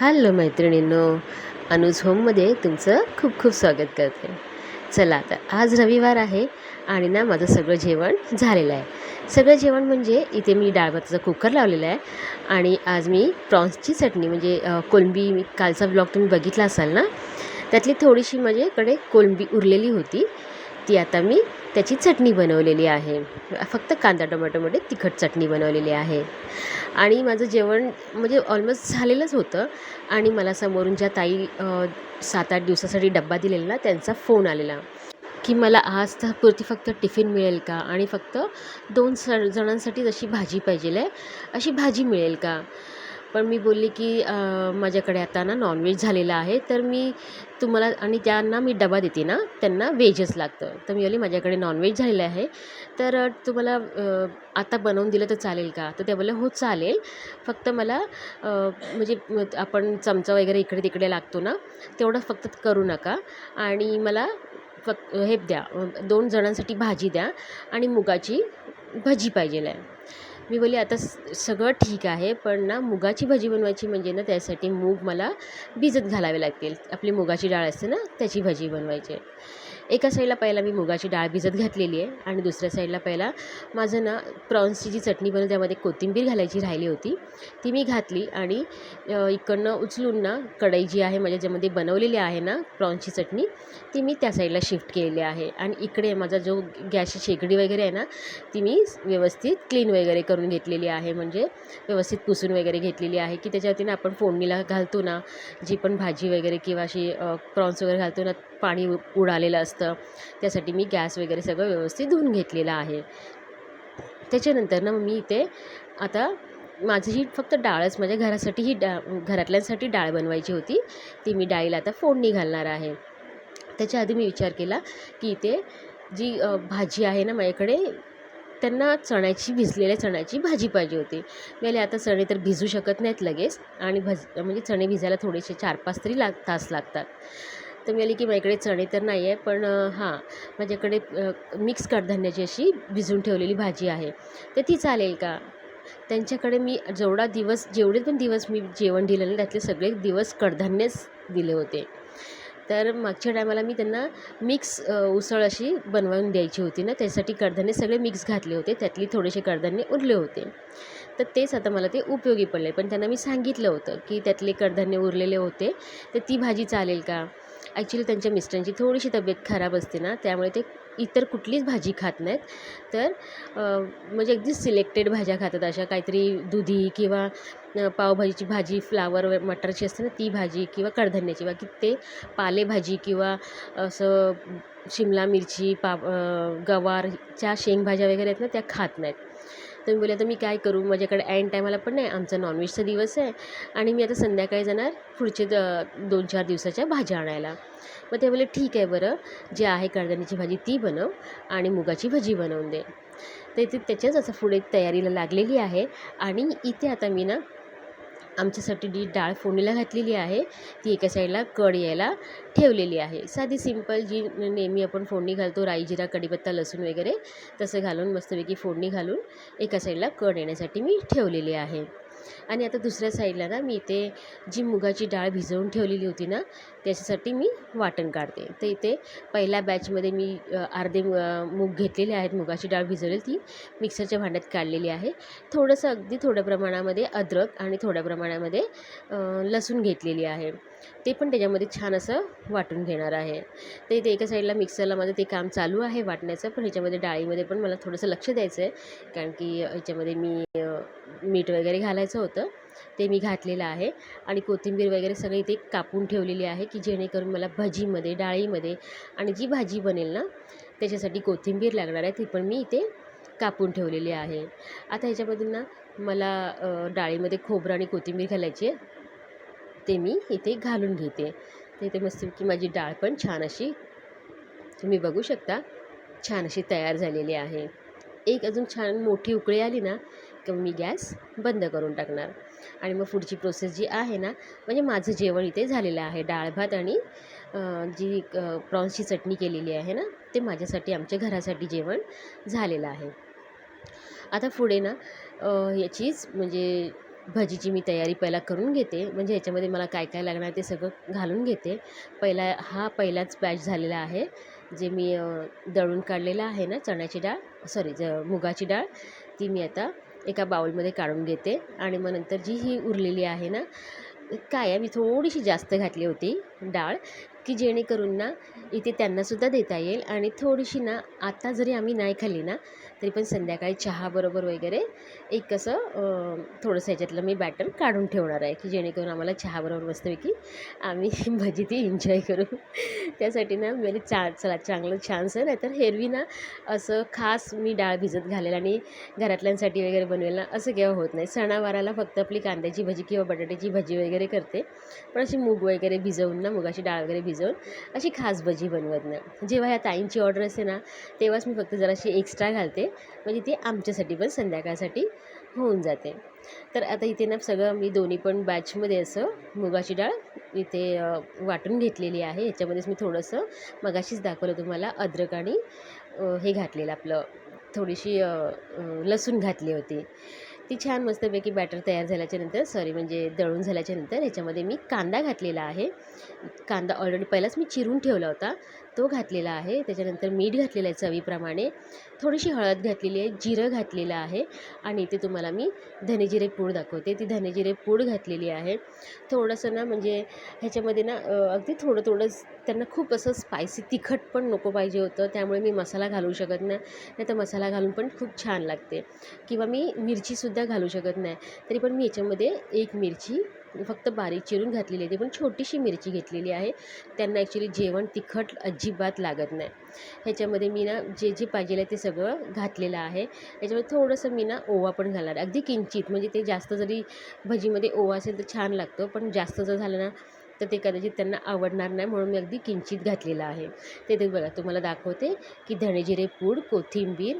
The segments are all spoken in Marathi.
हॅलो मैत्रिणींनो, अनुज होममध्ये तुमचं खूप खूप स्वागत करते. चला आता आज रविवार आहे आणि ना माझं सगळं जेवण झालेलं आहे. सगळं जेवण म्हणजे इथे मी डाळ भाताचा कुकर लावलेला आहे आणि आज मी प्रॉन्सची चटणी म्हणजे कोलंबी, कालचा ब्लॉग तुम्ही बघितला असाल ना, त्यातली थोडीशी माझ्याकडे कोलंबी उरलेली होती. ती आता मी त्याची चटणी बनवलेली आहे. फक्त कांदा टोमॅटोमध्ये तिखट चटणी बनवलेली आहे. आणि माझं जेवण म्हणजे ऑलमोस्ट झालेलंच होतं आणि मला समोरून ज्या ताई 7-8 दिवसासाठी डब्बा दिलेला ना, त्यांचा फोन आलेला की मला आज पुरती फक्त टिफिन मिळेल का आणि फक्त 2 जणांसाठी जशी भाजी पाहिजे आहे अशी भाजी मिळेल का. पण मी बोलली की माझ्याकडे आता ना नॉनव्हेज झालेलं आहे, तर मी तुम्हाला आणि त्यांना मी डबा देते ना, त्यांना व्हेजच लागतं. तर मी बोलली माझ्याकडे नॉनव्हेज झालेलं आहे, तर तुम्हाला आता बनवून दिलं तर चालेल का. तर ते बोलले हो चालेल, फक्त मला म्हणजे आपण चमचा वगैरे इकडे तिकडे लागतो ना, तेवढं फक्त करू नका आणि मला फक्त हे द्या, 2 जणांसाठी भाजी द्या आणि मुगाची भजी पाहिजेल आहे. मी बोलली आता सगळं ठीक आहे, पण ना मुगाची भजी बनवायची म्हणजे ना त्यासाठी मूग मला भिजत घालावे लागतील. आपली मुगाची डाळ असते ना, त्याची भजी बनवायची आहे. एका साईडला पहिला मी मुगाची डाळ भिजत घातलेली आहे आणि दुसऱ्या साईडला पहिला माझं ना प्रॉन्सची जी चटणी बनवली त्यामध्ये कोथिंबीर घालायची राहिली होती, ती मी घातली आणि इकडनं उचलून ना कढई जी आहे माझ्या ज्यामध्ये बनवलेली आहे ना प्रॉन्सची चटणी, ती मी त्या साईडला शिफ्ट केलेली आहे. आणि इकडे माझा जो गॅसची शेगडी वगैरे आहे ना, ती मी व्यवस्थित क्लीन वगैरे करून घेतलेली आहे, म्हणजे व्यवस्थित पुसून वगैरे घेतलेली आहे की त्याच्यावरती ना आपण फोडणीला घालतो ना, जी पण भाजी वगैरे किंवा अशी प्रॉन्स वगैरे घालतो ना, पाणी उडालेलं असतं, त्यासाठी मी गॅस वगैरे सगळं व्यवस्थित धुवून घेतलेलं आहे. त्याच्यानंतर ना मी इथे आता माझी ही फक्त डाळच माझ्या घरासाठी ही घरातल्यांसाठी डाळ बनवायची होती, ती मी डाळीला आता फोडणी घालणार आहे. त्याच्या आधी मी विचार केला की इथे जी भाजी आहे ना माझ्याकडे, त्यांना भिजलेल्या चण्याची भाजी पाहिजे होती. मी आले आता चणे तर भिजू शकत नाहीत लगेच आणि म्हणजे चणे भिजायला थोडेसे 4-5 तरी तास लागतात. तर मी आली की माझ्याकडे चणे तर नाही आहे, पण हां, माझ्याकडे मिक्स कडधान्याची अशी भिजवून ठेवलेली भाजी आहे, तर ती चालेल का. त्यांच्याकडे मी जेवढे पण दिवस मी जेवण दिलं ना, त्यातले सगळे दिवस कडधान्यच दिले होते. तर मागच्या टायमाला मी त्यांना मिक्स उसळ अशी बनवून द्यायची होती ना, त्यासाठी कडधान्य सगळे मिक्स घातले होते, त्यातली थोडेसे कडधान्य उरले होते. तर तेच आता मला ते उपयोगी पडले. पण त्यांना मी सांगितलं होतं की त्यातले कडधान्य उरलेले होते, तर ती भाजी चालेल का. ॲक्च्युली त्यांच्या मिस्टरांची थोडीशी तब्येत खराब असते ना, त्यामुळे ते इतर कुठलीच भाजी खात नाहीत. तर म्हणजे अगदी सिलेक्टेड भाज्या खातात, अशा काहीतरी दुधी किंवा पावभाजीची भाजी फ्लावर मटरची असते ना, ती भाजी किंवा कडधान्याची. बाकी ते पालेभाजी किंवा असं शिमला मिरची, गवारच्या शेंगभाज्या वगैरे आहेत ना, त्या खात नाहीत. तर मी बोलले आता मी काय करू, माझ्याकडे ऐन टायमाला पण नाही, आमचा नॉनव्हेजचा दिवस आहे आणि मी आता संध्याकाळी जाणार पुढचे 2-4 दिवसाच्या भाज्या आणायला. मग ते बोलले ठीक आहे बरं, जे आहे कडधान्याची भाजी ती बनव आणि मुगाची भजी बनवून दे. तर ते त्याच्याच असं पुढे तयारीला लागलेली आहे. आणि इथे आता मी ना आमच्यासाठी जी डाळ फोडणीला घातलेली आहे, ती एका साईडला कढ यायला ठेवलेली आहे. साधी सिंपल जी नेहमी आपण फोडणी घालतो, राई, जिरा, कढीपत्ता, लसूण वगैरे तसं घालून मस्तपैकी फोडणी घालून एका साईडला कढ येण्यासाठी मी ठेवलेली आहे. आणि आता दुसऱ्या साईडला ना मी इथे जी मुगाची डाळ भिजवून ठेवलेली होती ना, त्याच्यासाठी मी वाटण काढते. तर इथे पहिल्या बॅचमध्ये मी अर्धे मूग घेतलेले आहेत, मुगाची डाळ भिजवलेली ती मिक्सरच्या भांड्यात काढलेली आहे. थोडंसं अगदी थोड्या प्रमाणामध्ये अद्रक आणि थोड्या प्रमाणामध्ये लसूण घेतलेली आहे, ते पण त्याच्यामध्ये छान असं वाटून घेणार आहे. तर इथे एका साईडला मिक्सरला माझं ते काम चालू आहे वाटण्याचं, पण ह्याच्यामध्ये डाळीमध्ये पण मला थोडंसं लक्ष द्यायचं आहे, कारण की ह्याच्यामध्ये मी मीठ वगैरे घालायचं होतं, ते मी घातलेलं आहे. आणि कोथिंबीर वगैरे सगळी इथे कापून ठेवलेली आहे, की जेणेकरून मला भजीमध्ये, डाळीमध्ये आणि जी भाजी बनेल ना त्याच्यासाठी कोथिंबीर लागणार आहे, ती पण मी इथे कापून ठेवलेली आहे. आता ह्याच्यामध्ये ना मला डाळीमध्ये खोबरं आणि कोथिंबीर घालायची आहे, ते मी इथे घालून घेते. तर इथे मस्तपैकी माझी डाळ पण छान अशी तुम्ही बघू शकता, छान अशी तयार झालेली आहे. एक अजून छान मोठी उकळी आली ना की मी गॅस बंद करून टाकणार. आणि मग पुढची प्रोसेस जी आहे ना, म्हणजे माझं जेवण इथे झालेलं आहे. डाळ भात आणि जी प्रॉन्सची चटणी केलेली आहे ना, ते माझ्यासाठी आमच्या घरासाठी जेवण झालेलं आहे. आता पुढे ना याचीच म्हणजे भजीची मी तयारी पहिला करून घेते, म्हणजे ह्याच्यामध्ये मला काय काय लागणार ते सगळं घालून घेते. पहिलाच बॅच झालेला आहे, जे मी दळून काढलेलं आहे ना चण्याची डाळ, सॉरी मुगाची डाळ, ती मी आता एका बाउलमध्ये काढून घेते. आणि मग नंतर जी ही उरलेली आहे ना, काय आहे, मी थोडीशी जास्त घातली होती डाळ, की जेणेकरून ना इथे त्यांनासुद्धा देता येईल. आणि थोडीशी ना, आता जरी आम्ही नाही खाल्ली ना, तरी पण संध्याकाळी चहाबरोबर वगैरे एक असं थोडंसं ह्याच्यातलं मी बॅटर काढून ठेवणार आहे, की जेणेकरून आम्हाला चहाबरोबर मस्तपैकी आम्ही भजी ती एन्जॉय करू. त्यासाठी ना मी चला चांगलं छानसं, नाहीतर एरवी ना असं खास मी डाळ भिजत घालेल आणि घरातल्यांसाठी वगैरे बनवेल ना, असं केव्हा होत नाही. सणावाराला फक्त आपली कांद्याची भजी किंवा बटाट्याची भजी वगैरे करते, पण अशी मूग वगैरे भिजवून ना, मुगाची डाळ वगैरे भिजवून अशी खास भजी बनवत नाही. जेव्हा ह्या ताईंची ऑर्डर असते ना, तेव्हाच मी फक्त जराशी एक्स्ट्रा घालते, म्हणजे ती आमच्यासाठी पण संध्याकाळसाठी होऊन जाते. तर आता इथे ना सगळं मी दोन्ही पण बॅचमध्ये असं मुगाची डाळ इथे वाटून घेतलेली आहे. याच्यामध्येच मी थोडंसं मगाशीच दाखवलं तुम्हाला अद्रक आणि हे घातलेलं आपलं थोडीशी लसूण घातली होती. ती छान मस्तपैकी बॅटर तयार झाल्याच्यानंतर, सॉरी म्हणजे दळून झाल्याच्यानंतर, ह्याच्यामध्ये मी कांदा घातलेला आहे. कांदा ऑलरेडी पहिलाच मी चिरून ठेवला होता, तो घातलेला आहे. त्याच्यानंतर मीठ घातलेलं आहे चवीप्रमाणे, थोडीशी हळद घातलेली आहे, जिरं घातलेलं आहे. आणि इथे तुम्हाला मी धनेजिरे पूड दाखवते. ती धनेजिरे पूड घातलेली आहे. थोडंसं ना म्हणजे ह्याच्यामध्ये ना अगदी थोडं थोडंच, त्यांना खूप असं स्पायसी तिखट पण नको पाहिजे होतं, त्यामुळे मी मसाला घालू शकत नाही. नाहीतर मसाला घालून पण खूप छान लागते, किंवा मी मिरचीसुद्धा घालू शकत नाही. तरी पण मी याच्यामध्ये एक मिरची फक्त बारीक चिरून घातलेली आहे, ती पण छोटीशी मिरची घेतलेली आहे. त्यांना ॲक्च्युली जेवण तिखट अजिबात लागत नाही. ह्याच्यामध्ये मी ना जे जे पाहिजे आहे ते सगळं घातलेलं आहे. याच्यामध्ये थोडंसं मी ना ओवा पण घालणार, अगदी किंचित, म्हणजे ते जास्त जरी भजीमध्ये ओवा असेल तर छान लागतं, पण जास्त जर झालं ना तर ते कदाचित त्यांना आवडणार नाही, म्हणून मी अगदी किंचित घातलेलं आहे. ते बघा तुम्हाला दाखवते, की धणेजिरे पूड, कोथिंबीर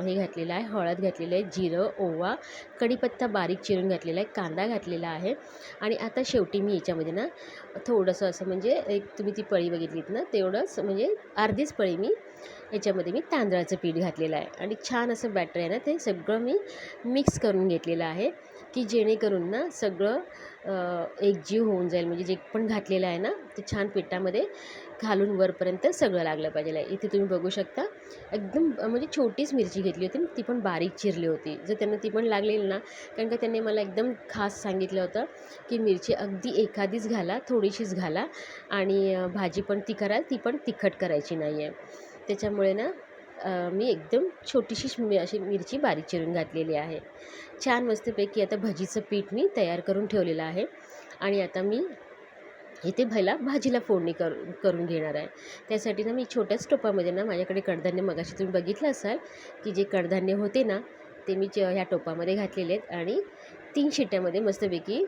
हे घातलेलं आहे, हळद घातलेलं आहे, जिरं, ओवा, कढीपत्ता बारीक चिरून घातलेला आहे, कांदा घातलेला आहे. आणि आता शेवटी मी याच्यामध्ये ना थोडंसं असं, म्हणजे एक तुम्ही ती पळी बघितलीत ना, तेवढंच म्हणजे अर्धीच पळी मी याच्यामध्ये मी तांदळाचं पीठ घातलेलं आहे. आणि छान असं बॅटर आहे ना, ते सगळं मी मिक्स करून घेतलेलं आहे, की जेणेकरून ना सगळं एकजीव होऊन जाईल. म्हणजे जे पण घातलेलं आहे ना, ते छान पिठामध्ये घालून वरपर्यंत सगळं लागलं पाहिजे आहे. इथे तुम्ही बघू शकता, एकदम म्हणजे छोटीच मिरची घेतली होती, ती पण बारीक चिरली होती. जर त्यांना ती पण लागलेली ना, कारण का त्यांनी मला एकदम खास सांगितलं होतं, की मिरची अगदी एखादीच घाला, थोडीशीच घाला, आणि भाजी पण ती करा, ती पण तिखट करायची नाही आहे. त्याच्यामुळे ना मी एकदम छोटीशीच अशी मिरची बारीक चिरून घातलेली आहे. छान मस्तपैकी आता भजीचं पीठ मी तयार करून ठेवलेलं आहे. आणि आता मी इथे पहिला भाजीला फोडणी करून घेणार आहे. त्यासाठी ना मी छोट्याच टोपामध्ये ना, माझ्याकडे कडधान्य मगाशी तुम्ही बघितलं असाल, की जे कडधान्य होते ना, ते मी ह्या टोपामध्ये घातलेले आहेत. आणि 3 शिट्ट्यामध्ये मस्तपैकी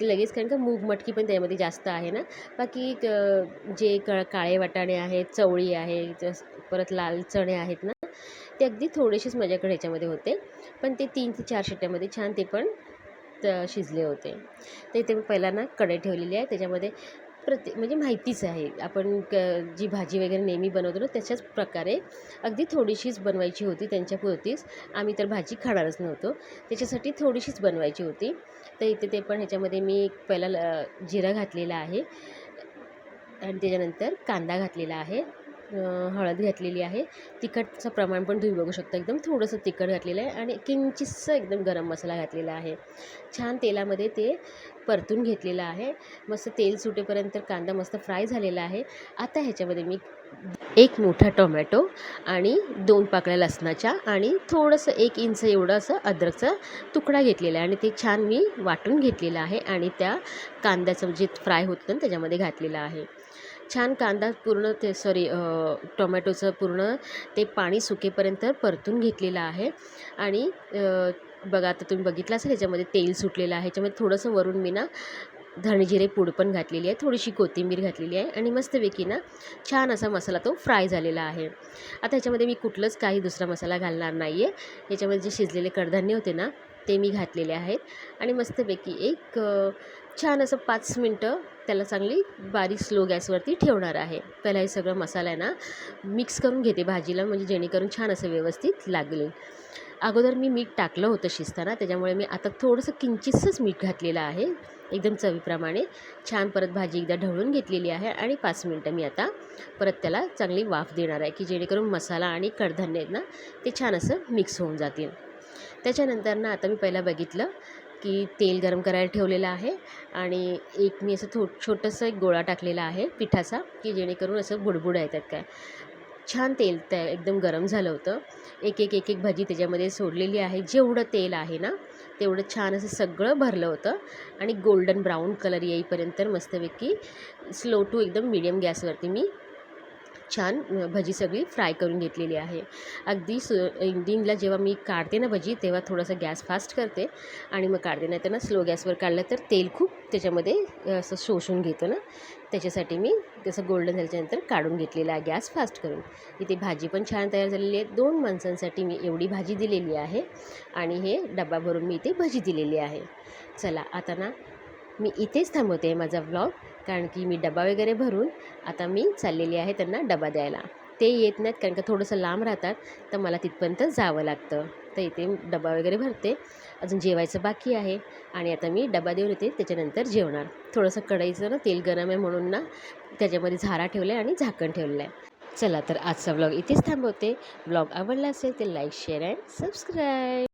लगेच, कारण का मूग मटकी पण त्यामध्ये जास्त आहे ना, बाकी जे काळे वाटाणे आहेत, चवळी आहे, परत लाल चणे आहेत ना, ते अगदी थोडेसेच माझ्याकडे ह्याच्यामध्ये होते, पण ते 3 ते 4 शिट्ट्यामध्ये छान ते पण शिजले होते. तर इथे मी पहिला ना कढई ठेवलेली आहे, त्याच्यामध्ये म्हणजे माहितीच आहे, आपण जी भाजी वगैरे नेहमी बनवतो ना, त्याच्याच प्रकारे अगदी थोडीशीच बनवायची होती त्यांच्यापुरतीच. आम्ही तर भाजी खाणारच नव्हतो, त्याच्यासाठी थोडीशीच बनवायची होती. तर इथे ते पण ह्याच्यामध्ये मी पहिला जिरा घातलेला आहे, आणि त्याच्यानंतर कांदा घातलेला आहे, हळद घातलेली आहे. तिखटचं प्रमाण पण तुम्ही बघू शकता, एकदम थोडंसं तिखट घातलेलं आहे, आणि किंचितसं एकदम गरम मसाला घातलेला आहे. छान तेलामध्ये ते परतून घेतलेलं आहे. मस्त तेल सुटेपर्यंत कांदा मस्त फ्राय झालेला आहे. आता ह्याच्यामध्ये मी 1 मोठा टोमॅटो आणि 2 पाकळ्या लसणाच्या आणि थोडंसं 1 इंच एवढं असं अद्रकचा तुकडा घेतलेला आहे, आणि ते छान मी वाटून घेतलेलं आहे, आणि त्या कांद्याचं जे फ्राय होतं ना त्याच्यामध्ये घातलेलं आहे. छान कांदा पूर्ण ते टोमॅटोचं पूर्ण ते पाणी सुकेपर्यंत परतून घेतलेलं आहे. आणि बघा आता तुम्ही बघितलं असेल, ह्याच्यामध्ये तेल सुटलेलं आहे. ह्याच्यामध्ये थोडंसं वरून मी ना धणेजिरे पूड पण घातलेली आहे, थोडीशी कोथिंबीर घातलेली आहे, आणि मस्तपैकी ना छान असा मसाला तो फ्राय झालेला आहे. आता ह्याच्यामध्ये मी कुठलंच काही दुसरा मसाला घालणार नाही आहे. ह्याच्यामध्ये जे शिजलेले कडधान्य होते ना, ते मी घातलेले आहेत, आणि मस्तपैकी एक छान असं 5 मिनटं त्याला चांगली बारीक स्लो गॅसवरती ठेवणार आहे. पहिला हे सगळं मसाला आहे ना मिक्स करून घेते भाजीला, म्हणजे जेणेकरून छान असं व्यवस्थित लागेल. अगोदर मी मीठ टाकलं होतं शिजताना, त्याच्यामुळे मी आता थोडंसं किंचितसंच मीठ घातलेलं आहे, एकदम चवीप्रमाणे. छान परत भाजी एकदा ढवळून घेतलेली आहे आणि 5 मिनटं मी आता परत त्याला चांगली वाफ देणार आहे, की जेणेकरून मसाला आणि कडधान्य आहेत ना ते छान असं मिक्स होऊन जातील. त्याच्यानंतर ना आता मी पहिला बघितलं की तेल गरम करायला ठेवलेलं आहे आणि एक मी असं छोटंसं एक गोळा टाकलेला आहे पिठाचा, की जेणेकरून असं बुडबुडं येतात काय. छान तेल त्या एकदम गरम झालं होतं. एक भजी त्याच्यामध्ये सोडलेली आहे. जेवढं तेल आहे ना तेवढं छान असं सगळं भरलं होतं आणि गोल्डन ब्राऊन कलर येईपर्यंत मस्तपैकी स्लो टू एकदम मीडियम गॅसवरती मी छान भजी सगळी फ्राय करून घेतलेली आहे. अगदी एंडिंगला जेव्हा मी काढते ना भजी, तेव्हा थोडासा गॅस फास्ट करते आणि मग काढते. नाही तर ना स्लो गॅसवर काढलं तर तेल खूप त्याच्यामध्ये असं शोषून घेतं ना, त्याच्यासाठी मी तसं गोल्डन झाल्याच्यानंतर काढून घेतलेला आहे गॅस फास्ट करून. इथे भाजी पण छान तयार झालेली आहे. 2 माणसांसाठी मी एवढी भाजी दिलेली आहे आणि हे डबा भरून मी इथे भजी दिलेली आहे. चला आता ना मी इथेच थांबवते माझा व्लॉग, कारण की मी डबा वगैरे भरून आता मी चाललेली आहे त्यांना डबा द्यायला. ते येत नाहीत कारण का थोडंसं लांब राहतात, तर मला तिथपर्यंत जावं लागतं. तर इथे डबा वगैरे भरते. अजून जेवायचं बाकी आहे आणि आता मी डबा देऊन येते, त्याच्यानंतर जेवणार. थोडंसं कढईचं ना तेल गरम आहे म्हणून ना त्याच्यामध्ये झारा ठेवला आहे आणि झाकण ठेवलेलं आहे. चला तर आजचा व्लॉग इथेच थांबवते. व्लॉग आवडला असेल तर लाईक, शेअर अँड सबस्क्राईब.